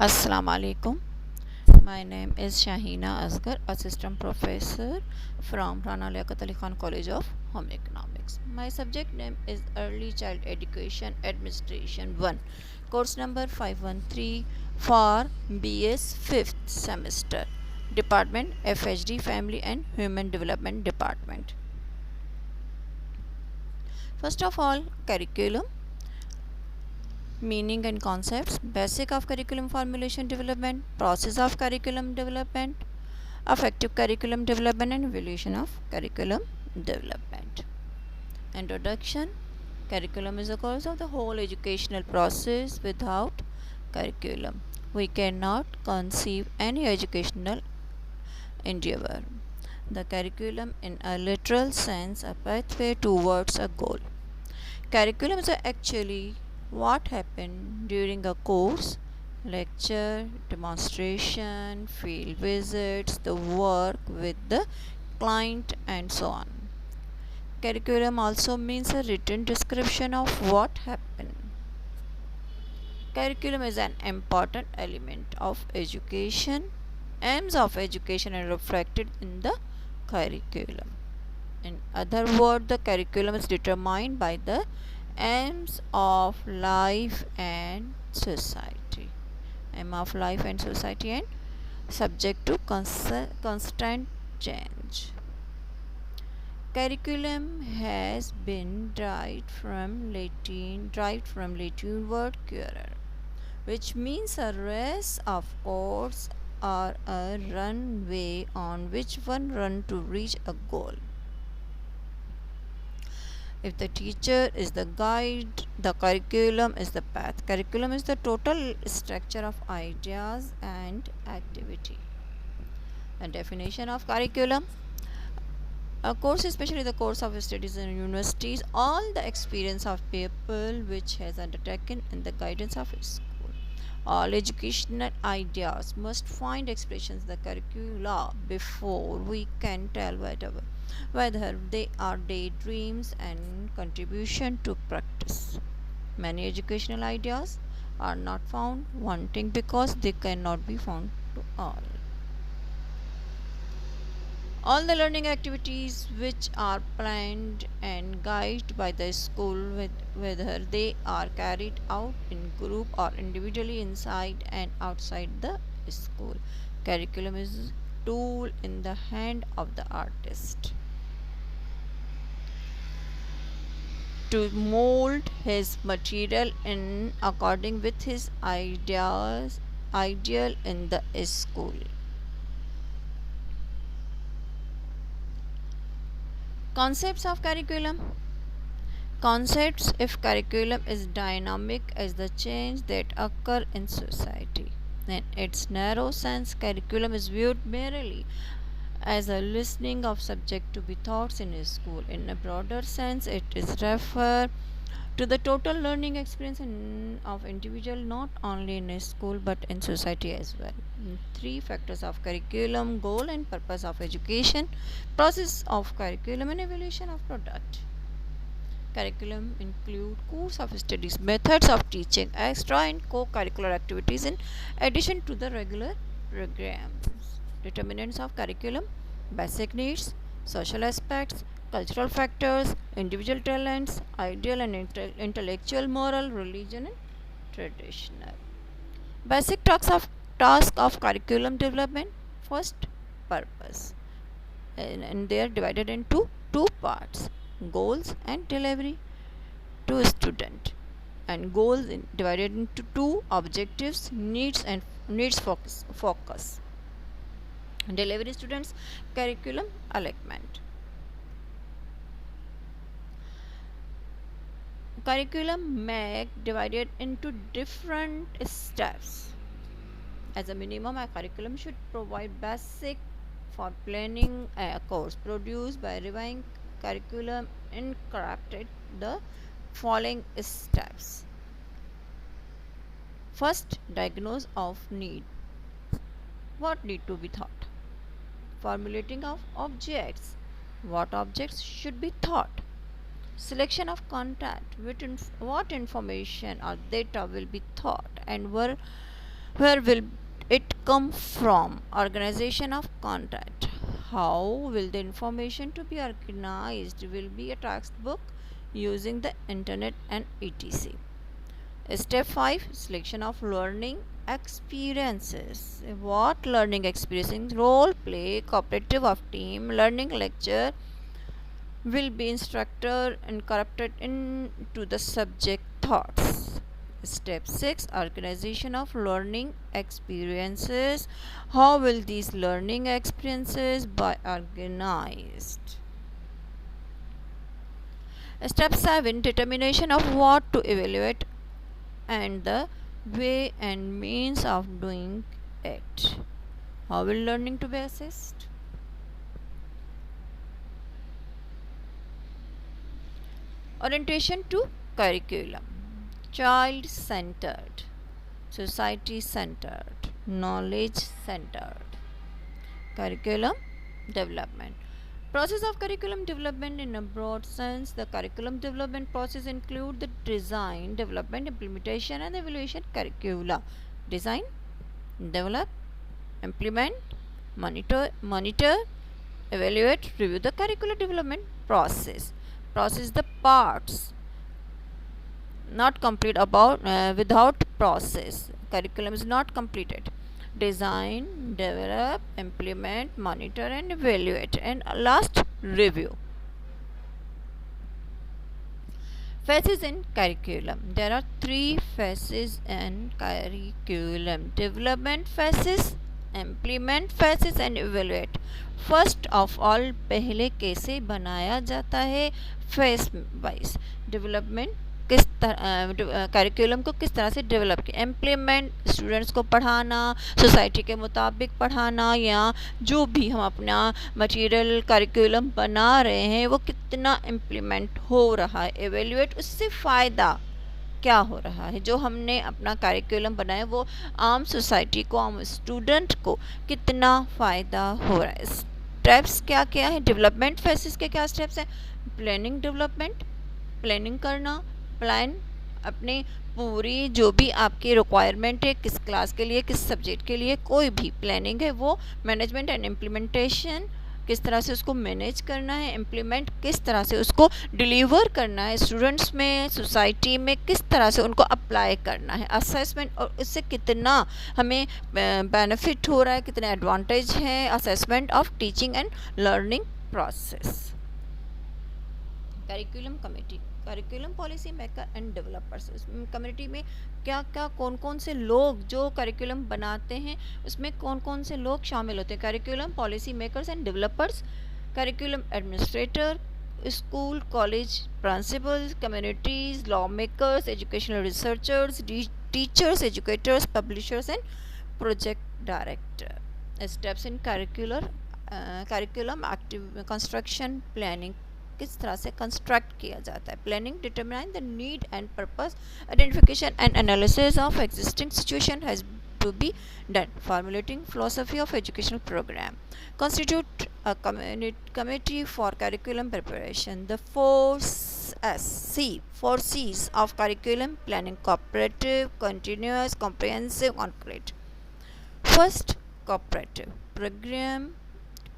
Assalamu alaikum. My name is Shahina Asgar, Assistant Professor from Rana Liaquat Ali Khan College of Home Economics. My subject name is Early Child Education Administration 1, course number 513 for BS 5th semester, Department FHD Family and Human Development Department. First of all, curriculum. Meaning and concepts, basic of curriculum formulation development, process of curriculum development, effective curriculum development and evaluation of curriculum development. Introduction. Curriculum is a course of the whole educational process. Without curriculum, we cannot conceive any educational endeavor. The curriculum in a literal sense a pathway towards a goal. Curriculums are actually what happened during a course, lecture, demonstration, field visits, the work with the client, and so on. Curriculum also means a written description of what happened. Curriculum is an important element of education. Aims of education are reflected in the curriculum. In other words, the curriculum is determined by the aims of life and society. Aim of life and society and subject to constant change. Curriculum has been derived from Latin word currere, which means a race of course or a runway on which one run to reach a goal. If the teacher is the guide, the curriculum is the path. Curriculum is the total structure of ideas and activity. The definition of curriculum. A course, especially the course of studies in universities, all the experience of people which has undertaken in the guidance of school. All educational ideas must find expressions in the curricula before we can tell whether they are daydreams and contribution to practice. Many educational ideas are not found wanting because they cannot be found to all. All the learning activities which are planned and guided by the school, whether they are carried out in group or individually inside and outside the school. Curriculum is a tool in the hand of the artist to mold his material in according with his ideal in the school. Concepts of curriculum. Concepts if curriculum is dynamic as the change that occur in society. In its narrow sense, curriculum is viewed merely as a listing of subject to be taught in a school. In a broader sense, it is referred to the total learning experience of individual not only in a school but in society as well. Three factors of curriculum: goal and purpose of education, process of curriculum, and evaluation of product. Curriculum include course of studies, methods of teaching, extra and co-curricular activities in addition to the regular programs. Determinants of curriculum: basic needs, social aspects, cultural factors, individual talents, ideal and intellectual, moral, religion, and traditional. Basic task of curriculum development. First, purpose, and they are divided into two parts: goals and delivery to student. And goals divided into two: objectives, needs, and needs focus. Delivery students curriculum alignment. Curriculum may divided into different steps. As a minimum, a curriculum should provide basic for planning a course produced by reviewing curriculum and corrected the following steps. First, diagnose of need. What need to be taught? Formulating of objects. What objects should be taught? Selection of content. What information or data will be taught and Where will it come from? Organization of content. How will the information to be organized? Will be a textbook using the internet and etc. Step 5, selection of learning experiences. What learning experiences? Role play, cooperative of team, learning lecture will be instructor incorporated into the subject thoughts. Step 6, organization of learning experiences. How will these learning experiences be organized? Step 7, determination of what to evaluate and the way and means of doing it. How will learning to be assessed? Orientation to curriculum. Child centered, society centered, knowledge centered. Curriculum development. Process of curriculum development in a broad sense. The curriculum development process include the design, development, implementation and evaluation curricula. Design, develop, implement, monitor, evaluate, review the curricular development process. Process the parts not complete about without process. Curriculum is not completed. Design, develop, implement, monitor and evaluate, and last review. Phases in curriculum. There are 3 phases in curriculum: development phases, implement phases and evaluate. First of all पहले कैसे बनाया जाता है face wise development, किस तरह curriculum को किस तरह से डेवलप किया, इम्प्लीमेंट स्टूडेंट्स को पढ़ाना, सोसाइटी के मुताबिक पढ़ाना, या जो भी हम अपना मटेरियल करिकुलम बना रहे हैं वो कितना इम्प्लीमेंट हो रहा है, एवेल्युएट उससे फ़ायदा क्या हो रहा है, जो हमने अपना करिकुलम बनाया वो आम सोसाइटी को, आम स्टूडेंट को कितना फ़ायदा हो रहा है। स्टेप्स क्या क्या है, डेवलपमेंट फेसिस के क्या स्टेप्स हैं, प्लानिंग, डेवलपमेंट, प्लानिंग करना, प्लान अपने पूरी जो भी आपकी रिक्वायरमेंट है, किस क्लास के लिए, किस सब्जेक्ट के लिए, कोई भी प्लानिंग है वो, मैनेजमेंट एंड इम्प्लीमेंटेशन, किस तरह से उसको मैनेज करना है, इम्प्लीमेंट किस तरह से उसको डिलीवर करना है स्टूडेंट्स में, सोसाइटी में किस तरह से उनको अप्लाई करना है, असेसमेंट और इससे कितना हमें बेनिफिट हो रहा है, कितने एडवांटेज हैं, assessment of teaching and learning process. Curriculum committee, curriculum policy maker and developers, community में क्या क्या कौन कौन से लोग जो करिकुलम बनाते हैं उसमें कौन कौन से लोग शामिल होते हैं, curriculum policy makers and developers, curriculum administrator, school college principles, communities, law makers, educational researchers, teachers, educators, publishers and project director. Steps in curriculum active construction, planning किस तरह से कंस्ट्रक्ट किया जाता है, planning, determine the need and purpose, identification and analysis of existing situation has to be done, formulating philosophy of educational program, constitute a committee for curriculum preparation. The four C's of curriculum planning: cooperative, continuous, comprehensive, concrete. First, cooperative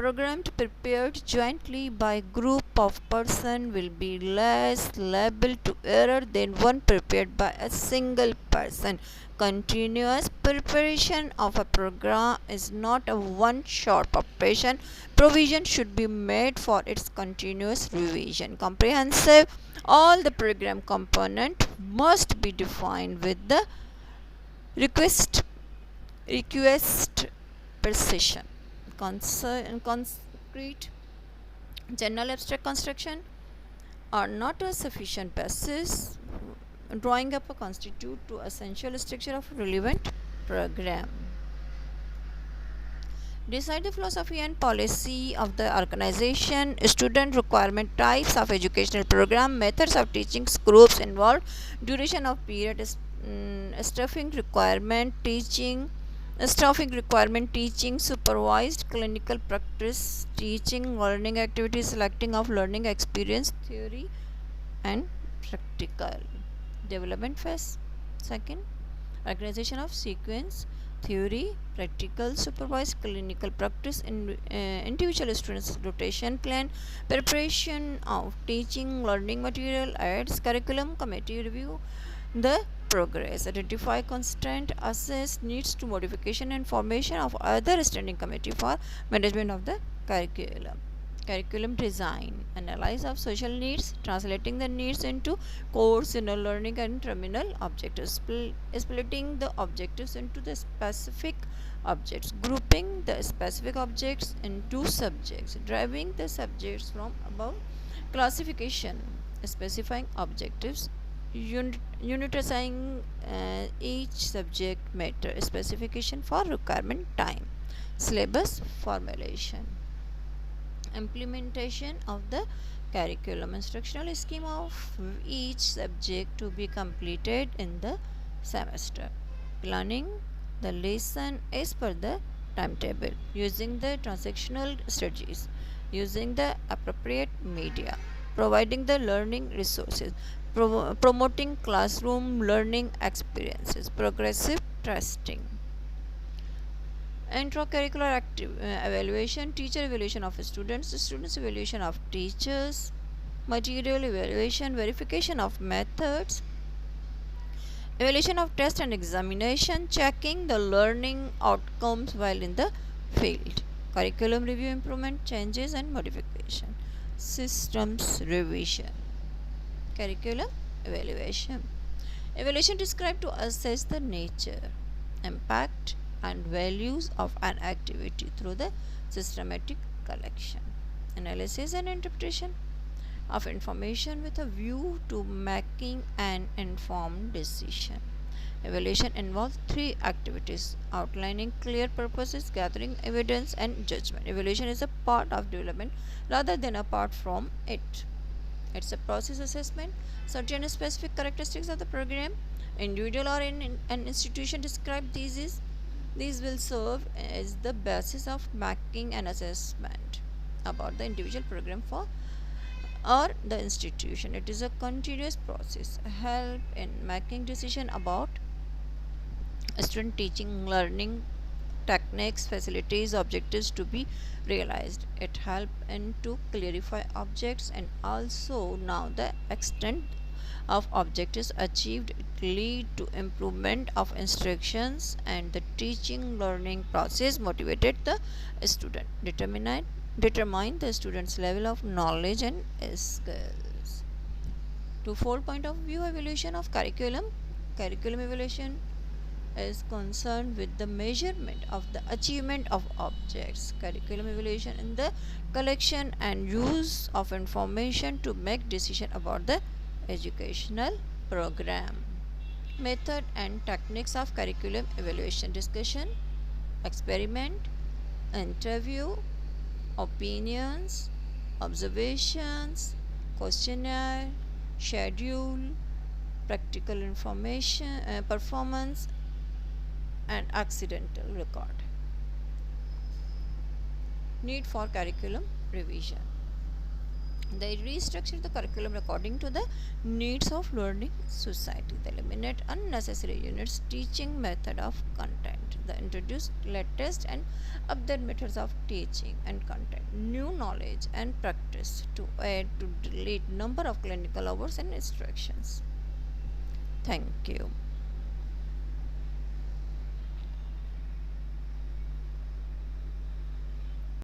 programmed prepared jointly by group of person will be less liable to error than one prepared by a single person. Continuous preparation of a program is not a one-shot operation. Provision should be made for its continuous revision. Comprehensive, all the program component must be defined with the request precision. Concrete, general abstract construction are not a sufficient basis. Drawing up a constitute to essential structure of relevant program. Decide the philosophy and policy of the organization, student requirement, types of educational program, methods of teaching, groups involved, duration of period, staffing requirement, supervised clinical practice, teaching, learning activities, selecting of learning experience, theory and practical. Development phase. Second, organization of sequence, theory, practical, supervised clinical practice, individual students rotation plan, preparation of teaching learning material, adds curriculum, committee review the progress, identify constant, assess needs to modification and formation of other standing committee for management of the curriculum. Curriculum design, analyze of social needs, translating the needs into course, inner learning and terminal objectives, splitting the objectives into the specific objects, grouping the specific objects into subjects, driving the subjects from above classification, specifying objectives, unitizing each subject matter specification for requirement time, syllabus formulation, implementation of the curriculum, instructional scheme of each subject to be completed in the semester, planning the lesson as per the timetable, using the transactional strategies, using the appropriate media, providing the learning resources, promoting classroom learning experiences, progressive testing. Intracurricular evaluation, teacher evaluation of students evaluation of teachers, material evaluation, verification of methods, evaluation of test and examination, checking the learning outcomes while in the field, curriculum review, improvement, changes and modification, systems revision, curriculum evaluation. Evaluation described to assess the nature, impact and values of an activity through the systematic collection, analysis and interpretation of information with a view to making an informed decision. Evaluation involves three activities: outlining clear purposes, gathering evidence, and judgment. Evaluation is a part of development rather than apart from it. It's a process assessment, certain specific characteristics of the program, individual or in an institution describe these will serve as the basis of making an assessment about the individual program for or the institution. It is a continuous process, help in making decision about student teaching, learning techniques, facilities, objectives to be realized. It help in to clarify objects and also now the extent of objectives achieved. It lead to improvement of instructions and the teaching learning process motivated the student, determine the student's level of knowledge and skills. To four point of view evaluation of curriculum evaluation is concerned with the measurement of the achievement of objects. Curriculum evaluation in the collection and use of information to make decision about the educational program. Method and techniques of curriculum evaluation: discussion, experiment, interview, opinions, observations, questionnaire, schedule, practical information, performance, and accidental record. Need for curriculum revision. They restructure the curriculum according to the needs of learning society. They eliminate unnecessary units, teaching method of content. They introduce latest and updated methods of teaching and content, new knowledge and practice to add to delete number of clinical hours and instructions. Thank you.